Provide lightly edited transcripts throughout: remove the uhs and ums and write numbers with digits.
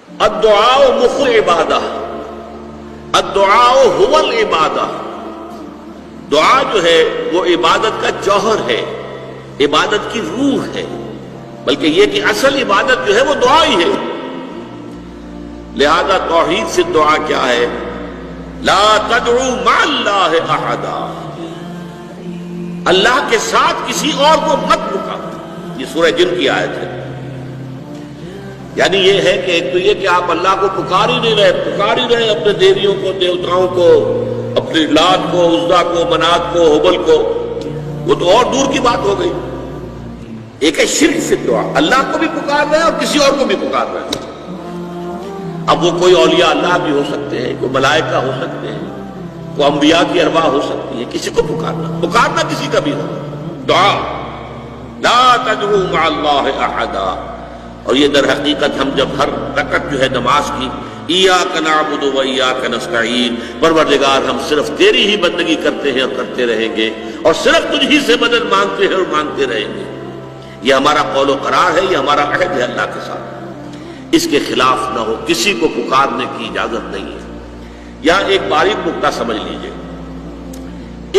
الدعاء مخ العبادہ، الدعاء هو العبادہ، دعا جو ہے وہ عبادت کا جوہر ہے، عبادت کی روح ہے، بلکہ یہ کہ اصل عبادت جو ہے وہ دعا ہی ہے۔ لہذا توحید سے دعا کیا ہے؟ لا تدعو مع اللہ احدا، اللہ کے ساتھ کسی اور کو مت پکارو۔ یہ سورہ جن کی آیت ہے۔ یعنی یہ ہے کہ ایک تو یہ کہ آپ اللہ کو پکار ہی نہیں رہے، پکار ہی رہے اپنے دیویوں کو، دیوتاؤں کو، اپنے لات کو، عزا کو، منات کو، ہبل کو، وہ تو اور دور کی بات ہو گئی۔ ایک ہے شرک سے دعا، اللہ کو بھی پکار رہے ہیں اور کسی اور کو بھی پکار رہے ہیں۔ اب وہ کوئی اولیاء اللہ بھی ہو سکتے ہیں، کوئی ملائکہ ہو سکتے ہیں، کوئی انبیاء کی ارواح ہو سکتی ہے، کسی کو پکارنا کسی کا بھی ہو۔ دعا لا تدعو مع اللہ احدا، اور یہ در حقیقت ہم جب ہر رکعت جو ہے نماز کی ایاک نعبد و ایاک نستعین، پروردگار ہم صرف تیری ہی بندگی کرتے ہیں اور کرتے رہیں گے، اور صرف تجھ ہی سے مدد مانگتے ہیں اور مانگتے رہیں گے، یہ ہمارا قول و قرار ہے، یہ ہمارا عہد ہے اللہ کے ساتھ۔ اس کے خلاف نہ ہو، کسی کو پکارنے کی اجازت نہیں ہے۔ یہاں ایک باریک نکتہ سمجھ لیجئے،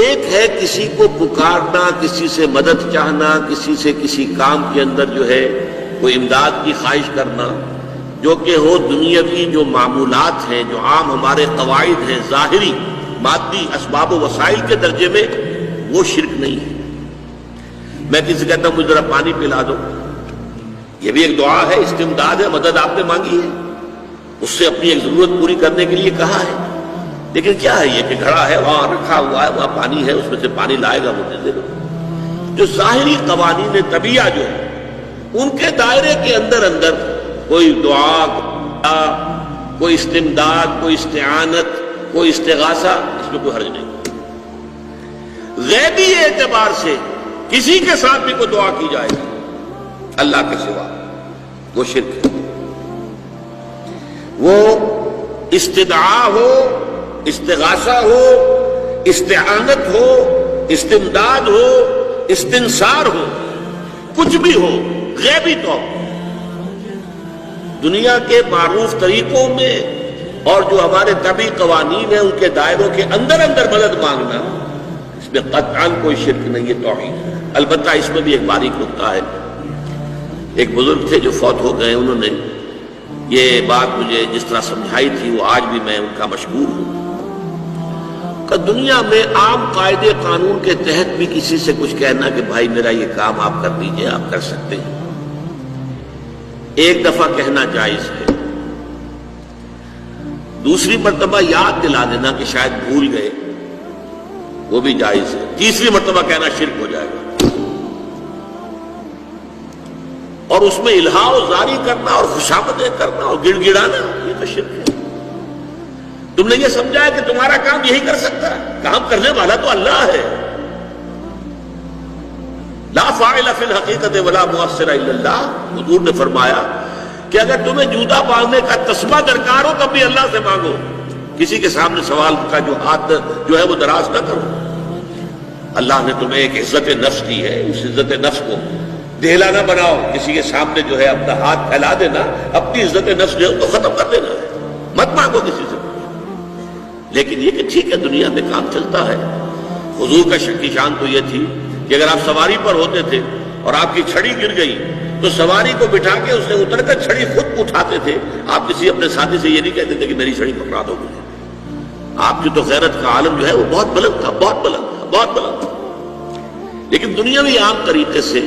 ایک ہے کسی کو پکارنا، کسی سے مدد چاہنا، کسی سے کسی کام کے اندر جو ہے کوئی امداد کی خواہش کرنا، جو کہ ہو دنیاوی جو معمولات ہیں، جو عام ہمارے قواعد ہیں، ظاہری مادی اسباب و وسائل کے درجے میں، وہ شرک نہیں ہے۔ میں کسی سے کہتا ہوں مجھے ذرا پانی پلا دو، یہ بھی ایک دعا ہے، استمداد ہے، مدد آپ نے مانگی ہے، اس سے اپنی ایک ضرورت پوری کرنے کے لیے کہا ہے۔ لیکن کیا ہے یہ کہ گھڑا ہے، وہاں رکھا ہوا ہے، وہاں پانی ہے، اس میں سے پانی لائے گا، مجھے دے دو۔ جو ظاہری قوانین طبیعہ جو ہے ان کے دائرے کے اندر کوئی دعا، کوئی استمداد، کوئی استعانت، کوئی استغاثہ، اس میں کوئی حرج نہیں۔ غیبی اعتبار سے کسی کے ساتھ بھی کوئی دعا کی جائے اللہ کے سوا، وہ شرک ہے۔ وہ استدعا ہو، استغاثہ ہو، استعانت ہو، استمداد ہو، استنصار ہو، کچھ بھی ہو، غیبی طور دنیا کے معروف طریقوں میں اور جو ہمارے طبعی قوانین ہیں ان کے دائروں کے اندر مدد مانگنا، اس میں قطعاً کوئی شرک نہیں ہے، توحید۔ البتہ اس میں بھی ایک باریک نکتہ ہے۔ ایک بزرگ تھے جو فوت ہو گئے، انہوں نے یہ بات مجھے جس طرح سمجھائی تھی وہ آج بھی میں ان کا مشکور ہوں کہ دنیا میں عام قاعدے قانون کے تحت بھی کسی سے کچھ کہنا کہ بھائی میرا یہ کام آپ کر دیجئے، آپ کر سکتے ہیں، ایک دفعہ کہنا جائز ہے، دوسری مرتبہ یاد دلا دینا کہ شاید بھول گئے، وہ بھی جائز ہے، تیسری مرتبہ کہنا شرک ہو جائے گا۔ اور اس میں الہا و زاری کرنا اور خوشامدیں کرنا اور گڑ گڑانا، یہ تو شرک ہے۔ تم نے یہ سمجھا ہے کہ تمہارا کام یہی کر سکتا ہے، کام کرنے والا تو اللہ ہے۔ لا فاعل فی الحقیقت ولا مؤثر الا اللہ، حضور نے فرمایا کہ اگر تمہیں جوتا باندھنے کا تسبہ درکار ہو تب بھی اللہ سے مانگو، کسی کے سامنے سوال کا جو ہاتھ جو ہے وہ دراز نہ کرو۔ اللہ نے تمہیں ایک عزت نفس دی ہے، اس عزت نفس کو ڈھیلا نہ بناؤ، کسی کے سامنے جو ہے اپنا ہاتھ پھیلا دینا، اپنی عزت نفس جو ہے تو ختم کر دینا ہے، مت مانگو کسی سے۔ لیکن یہ کہ ٹھیک ہے دنیا میں کام چلتا ہے۔ حضور کا شک کی شان تو یہ تھی کہ اگر آپ سواری پر ہوتے تھے اور آپ کی چھڑی گر گئی تو سواری کو بٹھا کے اس نے اتر کر چھڑی خود اٹھاتے تھے، آپ کسی اپنے ساتھی سے یہ نہیں کہتے تھے کہ میری چھڑی پکڑا دو مجھے۔ آپ کی تو غیرت کا عالم جو ہے وہ بہت بلند تھا، بہت بلند تھا، بہت بلند تھا۔ لیکن دنیاوی عام طریقے سے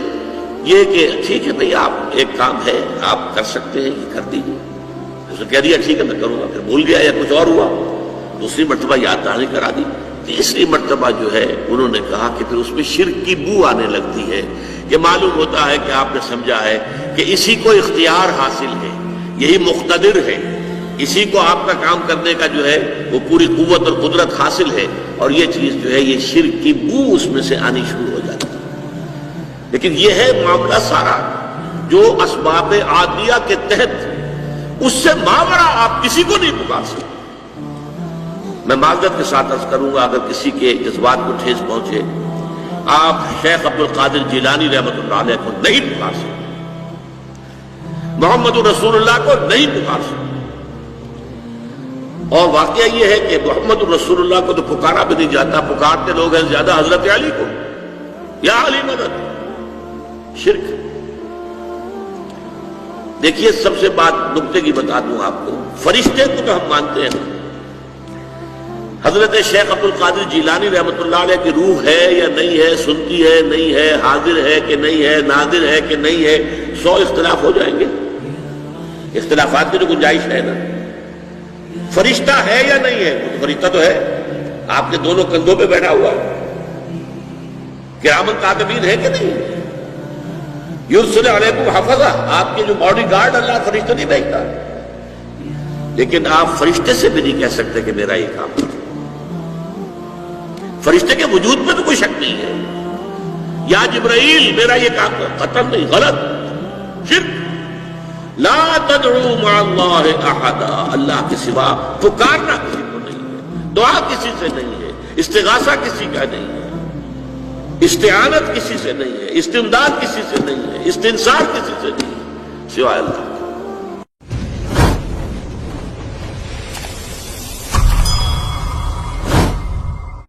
یہ کہ ٹھیک ہے بھئی آپ ایک کام ہے آپ کر سکتے ہیں، یہ کر دیجیے۔ اس نے کہہ دیا ٹھیک ہے میں کروں گا، پھر بھول گیا یا کچھ اور ہوا، دوسری مرتبہ یاد دہانی کرا دی، تیسری مرتبہ جو ہے انہوں نے کہا کہ پھر اس میں شرک کی بو آنے لگتی ہے کہ معلوم ہوتا ہے کہ آپ نے سمجھا ہے کہ اسی کو اختیار حاصل ہے، یہی مقتدر ہے، اسی کو آپ کا کام کرنے کا جو ہے وہ پوری قوت اور قدرت حاصل ہے، اور یہ چیز جو ہے یہ شرک کی بو اس میں سے آنی شروع ہو جاتی ہے۔ لیکن یہ ہے معاملہ سارا جو اسباب عادیہ کے تحت، اس سے ماورا آپ کسی کو نہیں پکار سکتے۔ میں معذرت کے ساتھ عرض کروں گا اگر کسی کے جذبات کو ٹھیس پہنچے، آپ شیخ عبد القادر جیلانی رحمۃ اللہ علیہ کو نہیں پکار سکتے، محمد رسول اللہ کو نہیں پکار سکتے، اور واقعہ یہ ہے کہ محمد رسول اللہ کو تو پکارا بھی نہیں جاتا، پکارتے لوگ ہیں زیادہ حضرت علی کو، یا علی مدد، شرک۔ دیکھیے سب سے بات نکتے کی بتا دوں آپ کو، فرشتے کو تو ہم مانتے ہیں، حضرت شیخ عبد القادر جیلانی رحمۃ اللہ علیہ کی روح ہے یا نہیں ہے، سنتی ہے نہیں ہے، حاضر ہے کہ نہیں ہے، ناظر ہے کہ نہیں ہے، 100 اختلاف ہو جائیں گے، اختلافات کی تو گنجائش ہے نا۔ فرشتہ ہے یا نہیں ہے؟ فرشتہ تو ہے، آپ کے دونوں کندھوں پہ بیٹھا ہوا ہے، کرامن کاتبین ہے کہ نہیں؟ یرسل علیکم حفظہ، آپ کے جو باڈی گارڈ اللہ فرشتہ نہیں بھیجتا، لیکن آپ فرشتے سے بھی نہیں کہہ سکتے کہ میرا یہ کام ہے۔ فرشتے کے وجود میں تو کوئی شک نہیں ہے، یا جبرائیل میرا یہ کام ہے، قطعاً نہیں، غلط، شرک۔ لا تدعو مع اللہ احدا، اللہ کے سوا پکارنا کسی کو نہیں ہے، دعا کسی سے نہیں ہے، استغاثہ کسی کا نہیں ہے، استعانت کسی سے نہیں ہے، استمداد کسی سے نہیں ہے، استنصار کسی سے نہیں ہے، سوائے اللہ۔